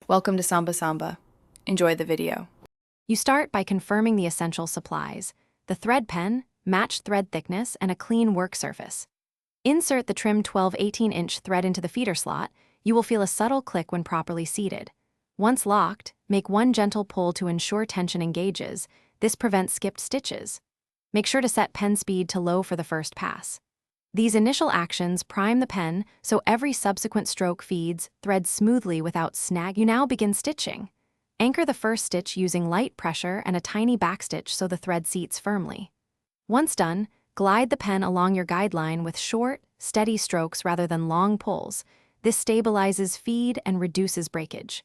Welcome to Samba Samba. Enjoy the video. You start by confirming the essential supplies: the thread pen, matched thread thickness, and a clean work surface. Insert the trimmed 12-18-inch thread into the feeder slot. You will feel a subtle click when properly seated. Once locked, make one gentle pull to ensure tension engages. This prevents skipped stitches. Make sure to set pen speed to low for the first pass. These initial actions prime the pen so every subsequent stroke feeds, threads smoothly without snag. You now begin stitching. Anchor the first stitch using light pressure and a tiny backstitch so the thread seats firmly. Once done, glide the pen along your guideline with short, steady strokes rather than long pulls. This stabilizes feed and reduces breakage.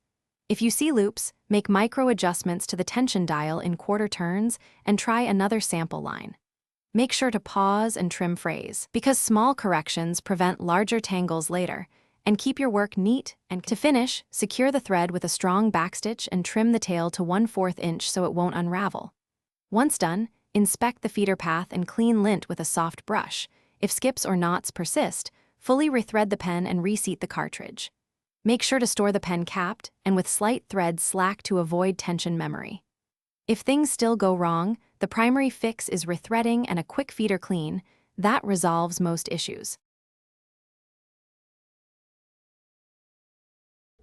If you see loops, make micro adjustments to the tension dial in quarter turns and try another sample line. Make sure to pause and trim frays, because small corrections prevent larger tangles later, and keep your work neat. And to finish, secure the thread with a strong backstitch and trim the tail to 1/4 inch so it won't unravel. Once done, inspect the feeder path and clean lint with a soft brush. If skips or knots persist, fully rethread the pen and reseat the cartridge. Make sure to store the pen capped and with slight thread slack to avoid tension memory. If things still go wrong, the primary fix is rethreading and a quick feeder clean. That resolves most issues.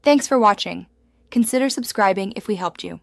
Thanks for watching. Consider subscribing if we helped you.